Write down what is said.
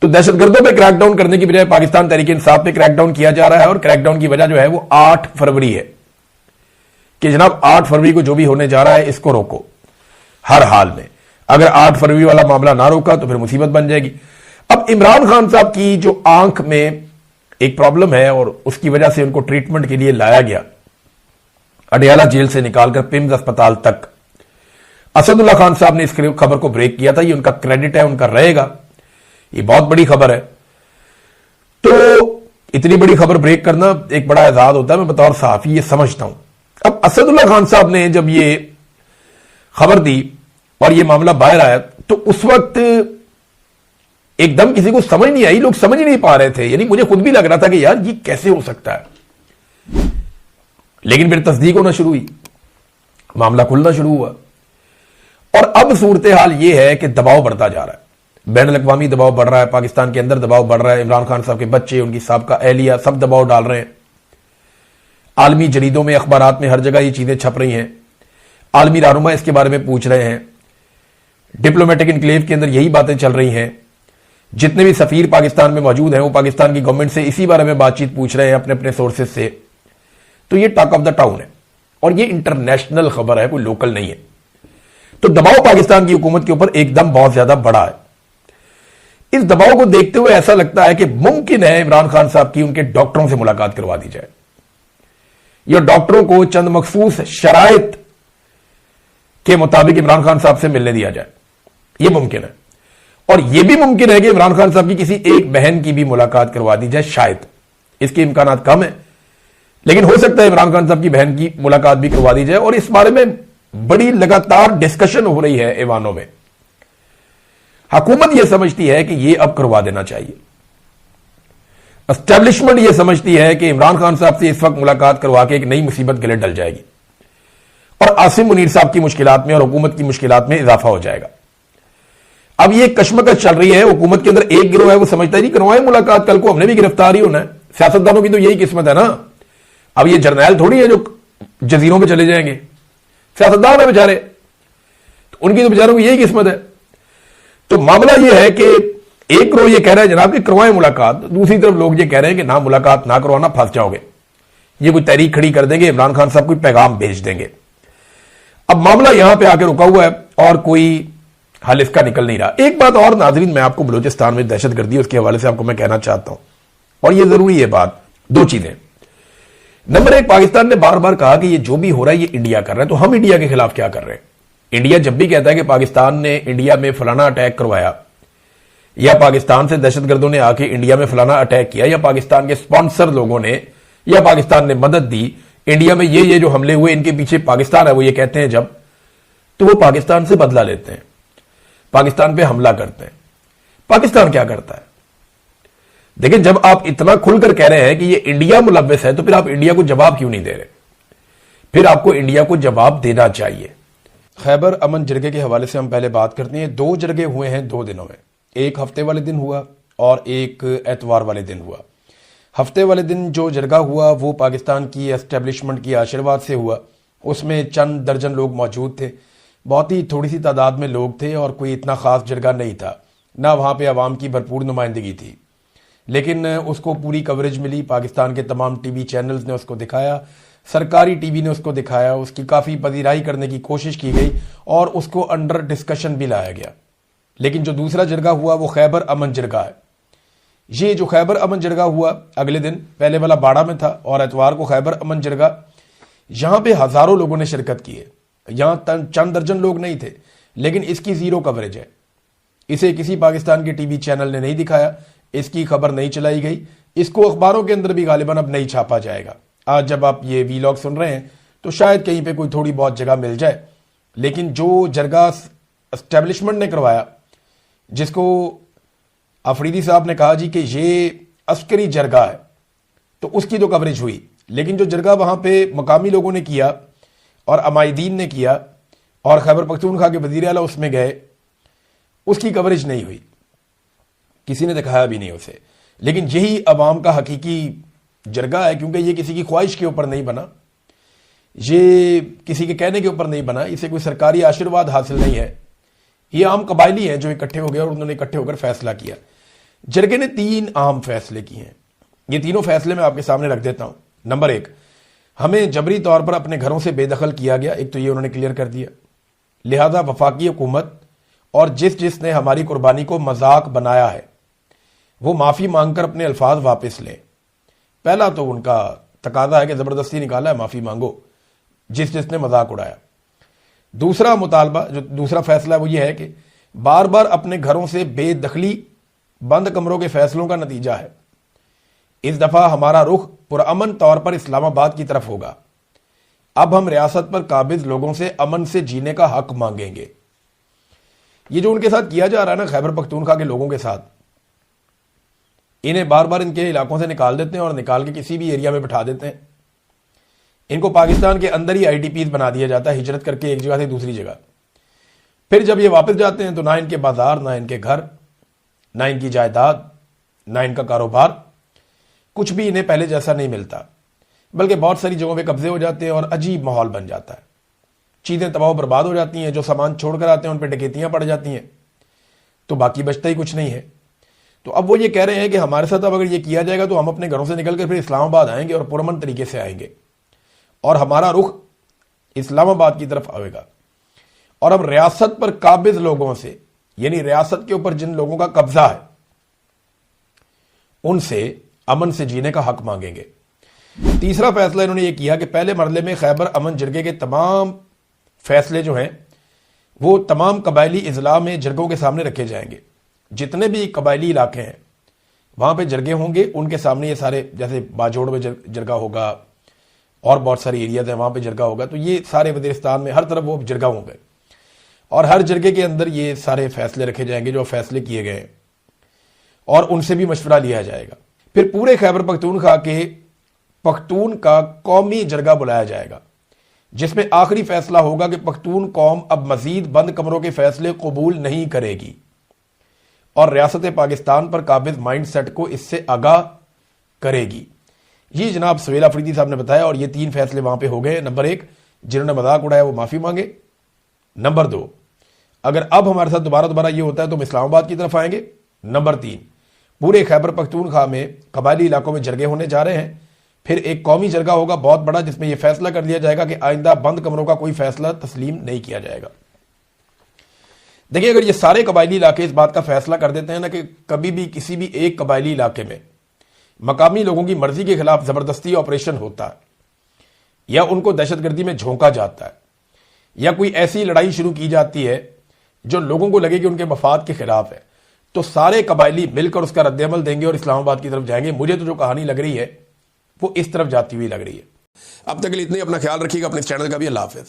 تو دہشت گردوں پہ کریک ڈاؤن کرنے کی بجائے پاکستان تحریک انصاف پہ کریک ڈاؤن کیا جا رہا ہے، اور کریک ڈاؤن کی وجہ جو ہے وہ 8 فروری ہے کہ جناب 8 فروری کو جو بھی ہونے جا رہا ہے اس کو روکو ہر حال میں. اگر 8 فروری والا معاملہ نہ روکا تو پھر مصیبت بن جائے گی. اب عمران خان صاحب کی جو آنکھ میں ایک پرابلم ہے اور اس کی وجہ سے ان کو ٹریٹمنٹ کے لیے لایا گیا اڈیالہ جیل سے نکال کر پیمز اسپتال تک. اسد اللہ خان صاحب نے اس خبر کو بریک کیا تھا، یہ ان کا کریڈٹ ہے، ان کا رہے گا، یہ بہت بڑی خبر ہے. تو اتنی بڑی خبر بریک کرنا ایک بڑا اعزاز ہوتا ہے، میں بطور صحافی یہ سمجھتا ہوں. اب اسد اللہ خان صاحب نے جب یہ خبر دی اور یہ معاملہ باہر آیا تو اس وقت ایک دم کسی کو سمجھ نہیں آئی، لوگ سمجھ نہیں پا رہے تھے. یعنی مجھے خود بھی لگ رہا تھا کہ یار یہ کیسے ہو سکتا ہے، لیکن پھر تصدیق ہونا شروع ہوئی، معاملہ کھلنا شروع ہوا. اور اب صورتحال یہ ہے کہ دباؤ بڑھتا جا رہا ہے، بین الاقوامی دباؤ بڑھ رہا ہے، پاکستان کے اندر دباؤ بڑھ رہا ہے. عمران خان صاحب کے بچے، ان کی سابقہ اہلیہ سب دباؤ ڈال رہے ہیں. عالمی جریدوں میں، اخبارات میں ہر جگہ یہ چیزیں چھپ رہی ہیں. عالمی رہنما اس کے بارے میں پوچھ رہے ہیں. ڈپلومیٹک انکلیو کے اندر یہی باتیں چل رہی ہیں. جتنے بھی سفیر پاکستان میں موجود ہیں وہ پاکستان کی گورنمنٹ سے اسی بارے میں بات چیت پوچھ رہے ہیں اپنے اپنے سورسز سے. تو یہ ٹاک آف دا ٹاؤن ہے اور یہ انٹرنیشنل خبر ہے، کوئی لوکل نہیں ہے. تو دباؤ پاکستان کی حکومت کے اوپر ایک دم بہت زیادہ بڑا ہے. اس دباؤ کو دیکھتے ہوئے ایسا لگتا ہے کہ ممکن ہے عمران خان صاحب کی ان کے ڈاکٹروں سے ملاقات کروا دی جائے، یا ڈاکٹروں کو چند مخصوص شرائط کے مطابق عمران خان صاحب سے ملنے دیا جائے. یہ ممکن ہے. اور یہ بھی ممکن ہے کہ عمران خان صاحب کی کسی ایک بہن کی بھی ملاقات کروا دی جائے. شاید اس کے امکانات کم ہیں، لیکن ہو سکتا ہے عمران خان صاحب کی بہن کی ملاقات بھی کروا دی جائے. اور اس بارے میں بڑی لگاتار ڈسکشن ہو رہی ہے ایوانوں میں. حکومت یہ سمجھتی ہے کہ یہ اب کروا دینا چاہیے. اسٹیبلشمنٹ یہ سمجھتی ہے کہ عمران خان صاحب سے اس وقت ملاقات کروا کے ایک نئی مصیبت گلے ڈل جائے گی اور عاصم منیر صاحب کی مشکلات میں اور حکومت کی مشکلات میں اضافہ ہو جائے گا. اب یہ کشمکش چل رہی ہے حکومت کے اندر. ایک گروہ ہے وہ سمجھتا ہے نہیں کروائے ملاقات، کل کو ہم نے بھی گرفتار ہی ہونا ہے. سیاستدانوں کی تو یہی قسمت ہے نا. اب یہ جرنیل تھوڑی ہے جو جزیروں پہ چلے جائیں گے، سیاستدان ہیں بیچارے، ان کی تو بیچاروں کی یہی قسمت ہے. تو معاملہ یہ ہے کہ ایک گروہ یہ کہہ رہا ہے جناب کہ کروائیں ملاقات، دوسری طرف لوگ یہ کہہ رہے ہیں کہ نہ ملاقات نہ کروانا، پھنس جاؤ گے. یہ کوئی تحریک کھڑی کر دیں گے، عمران خان صاحب کوئی پیغام بھیج دیں گے. اب معاملہ یہاں پہ آ کے رکا ہوا ہے اور کوئی حل اس کا نکل نہیں رہا. ایک بات اور ناظرین میں آپ کو بلوچستان میں دہشت گردی اس کے حوالے سے آپ کو میں کہنا چاہتا ہوں، اور یہ ضروری ہے بات. دو چیزیں. نمبر ایک، پاکستان نے بار بار کہا کہ یہ جو بھی ہو رہا ہے یہ انڈیا کر رہا ہے. تو ہم انڈیا کے خلاف کیا کر رہے ہیں؟ انڈیا جب بھی کہتا ہے کہ پاکستان نے انڈیا میں فلانا اٹیک کروایا، یا پاکستان سے دہشت گردوں نے آ کے انڈیا میں فلانا اٹیک کیا، یا پاکستان کے سپانسر لوگوں نے یا پاکستان نے مدد دی انڈیا میں یہ جو حملے ہوئے ان کے پیچھے پاکستان ہے، وہ یہ کہتے ہیں جب، تو وہ پاکستان سے بدلہ لیتے ہیں، پاکستان پہ حملہ کرتے ہیں. پاکستان کیا کرتا ہے؟ دیکھیں، جب آپ اتنا کھل کر کہہ رہے ہیں کہ یہ انڈیا ملوث ہے تو پھر آپ انڈیا کو جواب کیوں نہیں دے رہے؟ پھر آپ کو انڈیا کو جواب دینا چاہیے. خیبر امن جرگے کے حوالے سے ہم پہلے بات کرتے ہیں. 2 جرگے ہوئے ہیں 2 دنوں میں. ایک ہفتے والے دن ہوا اور ایک اتوار والے دن ہوا. ہفتے والے دن جو جرگہ ہوا وہ پاکستان کی اسٹیبلشمنٹ کی آشرواد سے ہوا. اس میں چند درجن لوگ موجود تھے، بہت ہی تھوڑی سی تعداد میں لوگ تھے اور کوئی اتنا خاص جرگہ نہیں تھا. نہ وہاں پہ عوام کی بھرپور نمائندگی تھی، لیکن اس کو پوری کوریج ملی. پاکستان کے تمام ٹی وی چینلز نے اس کو دکھایا، سرکاری ٹی وی نے اس کو دکھایا، اس کی کافی پذیرائی کرنے کی کوشش کی گئی اور اس کو انڈر ڈسکشن بھی لایا گیا. لیکن جو دوسرا جرگہ ہوا وہ خیبر امن جرگہ ہے. یہ جو خیبر امن جرگہ ہوا اگلے دن، پہلے والا باڑہ میں تھا اور اتوار کو خیبر امن جرگہ. یہاں پہ ہزاروں لوگوں نے شرکت کی ہے. یہاں چند درجن لوگ نہیں تھے، لیکن اس کی زیرو کوریج ہے. اسے کسی پاکستان کے ٹی وی چینل نے نہیں دکھایا، اس کی خبر نہیں چلائی گئی. اس کو اخباروں کے اندر بھی غالباً اب نہیں چھاپا جائے گا. آج جب آپ یہ ویلاگ سن رہے ہیں تو شاید کہیں پہ کوئی تھوڑی بہت جگہ مل جائے. لیکن جو جرگہ اسٹیبلشمنٹ نے کروایا، جس کو افریدی صاحب نے کہا جی کہ یہ عسکری جرگہ ہے، تو اس کی تو کوریج ہوئی. لیکن جو جرگہ وہاں پہ مقامی لوگوں نے کیا اور عمائدین نے کیا اور خیبر پختونخوا کے وزیر اعلیٰ اس میں گئے، اس کی کوریج نہیں ہوئی، کسی نے دکھایا بھی نہیں اسے. لیکن یہی عوام کا حقیقی جرگہ ہے، کیونکہ یہ کسی کی خواہش کے اوپر نہیں بنا، یہ کسی کے کہنے کے اوپر نہیں بنا، اسے کوئی سرکاری آشرواد حاصل نہیں ہے. یہ عام قبائلی ہیں جو اکٹھے ہو گئے اور انہوں نے اکٹھے ہو کر فیصلہ کیا. جرگے نے 3 اہم فیصلے کیے ہیں. یہ تینوں فیصلے میں آپ کے سامنے رکھ دیتا ہوں. نمبر 1، ہمیں جبری طور پر اپنے گھروں سے بے دخل کیا گیا. ایک تو یہ انہوں نے کلیئر کر دیا. لہذا وفاقی حکومت اور جس نے ہماری قربانی کو مذاق بنایا ہے وہ معافی مانگ کر اپنے الفاظ واپس لیں. پہلا تو ان کا تقاضا ہے کہ زبردستی نکالا ہے، معافی مانگو جس نے مذاق اڑایا. دوسرا مطالبہ، جو دوسرا فیصلہ ہے وہ یہ ہے کہ بار بار اپنے گھروں سے بے دخلی بند کمروں کے فیصلوں کا نتیجہ ہے. اس دفعہ ہمارا رخ پرامن طور پر اسلام آباد کی طرف ہوگا. اب ہم ریاست پر قابض لوگوں سے امن سے جینے کا حق مانگیں گے. یہ جو ان کے ساتھ کیا جا رہا ہے نا خیبر پختونخوا کے لوگوں کے ساتھ، انہیں بار بار ان کے علاقوں سے نکال دیتے ہیں اور نکال کے کسی بھی ایریا میں بٹھا دیتے ہیں. ان کو پاکستان کے اندر ہی IDPs بنا دیا جاتا ہے، ہجرت کر کے ایک جگہ سے دوسری جگہ. پھر جب یہ واپس جاتے ہیں تو نہ ان کے بازار، نہ ان کے گھر، نہ ان کی جائیداد، نہ ان کا کاروبار، کچھ بھی انہیں پہلے جیسا نہیں ملتا، بلکہ بہت ساری جگہوں پہ قبضے ہو جاتے ہیں اور عجیب ماحول بن جاتا ہے. چیزیں تباہ و برباد ہو جاتی ہیں، جو سامان چھوڑ کر آتے ہیں ان پہ ڈکیتیاں پڑ جاتی ہیں، تو باقی بچتا ہی کچھ نہیں ہے. تو اب وہ یہ کہہ رہے ہیں کہ ہمارے ساتھ اب اگر یہ کیا جائے گا تو ہم اپنے گھروں سے نکل کر پھر اسلام آباد آئیں گے اور پرامن طریقے سے آئیں گے اور ہمارا رخ اسلام آباد کی طرف آئے گا اور ہم ریاست پر قابض لوگوں سے، یعنی ریاست کے اوپر جن لوگوں کا قبضہ ہے، ان سے امن سے جینے کا حق مانگیں گے. تیسرا فیصلہ انہوں نے یہ کیا کہ پہلے مرحلے میں خیبر امن جرگے کے تمام فیصلے جو ہیں وہ تمام قبائلی اضلاع میں جرگوں کے سامنے رکھے جائیں گے. جتنے بھی قبائلی علاقے ہیں وہاں پہ جرگے ہوں گے، ان کے سامنے یہ سارے، جیسے باجوڑ میں جرگہ ہوگا اور بہت ساری ایریاز ہیں وہاں پہ جرگہ ہوگا، تو یہ سارے وزیرستان میں ہر طرف وہ جرگہ ہوں گے اور ہر جرگے کے اندر یہ سارے فیصلے رکھے جائیں گے جو فیصلے کیے گئے ہیں اور ان سے بھی مشورہ لیا جائے گا. پھر پورے خیبر پختونخوا کے پختون کا قومی جرگہ بلایا جائے گا جس میں آخری فیصلہ ہوگا کہ پختون قوم اب مزید بند کمروں کے فیصلے قبول نہیں کرے گی اور ریاست پاکستان پر قابض مائنڈ سیٹ کو اس سے آگاہ کرے گی. یہ جناب سہیل آفریدی صاحب نے بتایا اور یہ 3 فیصلے وہاں پہ ہو گئے. نمبر 1، جنہوں نے مذاق اڑایا وہ معافی مانگے. نمبر 2، اگر اب ہمارے ساتھ دوبارہ یہ ہوتا ہے تو ہم اسلام آباد کی طرف آئیں گے. نمبر 3، پورے خیبر پختونخوا میں قبائلی علاقوں میں جرگے ہونے جا رہے ہیں. پھر ایک قومی جرگہ ہوگا بہت بڑا جس میں یہ فیصلہ کر لیا جائے گا کہ آئندہ بند کمروں کا کوئی فیصلہ تسلیم نہیں کیا جائے گا. دیکھیں اگر یہ سارے قبائلی علاقے اس بات کا فیصلہ کر دیتے ہیں نا کہ کبھی بھی کسی بھی ایک قبائلی علاقے میں مقامی لوگوں کی مرضی کے خلاف زبردستی آپریشن ہوتا ہے یا ان کو دہشت گردی میں جھونکا جاتا ہے یا کوئی ایسی لڑائی شروع کی جاتی ہے جو لوگوں کو لگے کہ ان کے مفاد کے خلاف ہے، تو سارے قبائلی مل کر اس کا رد عمل دیں گے اور اسلام آباد کی طرف جائیں گے. مجھے تو جو کہانی لگ رہی ہے وہ اس طرف جاتی ہوئی لگ رہی ہے. اب تک کے لیے اتنے، اپنا خیال رکھیے گا، اپنے چینل کا بھی. اللہ حافظ.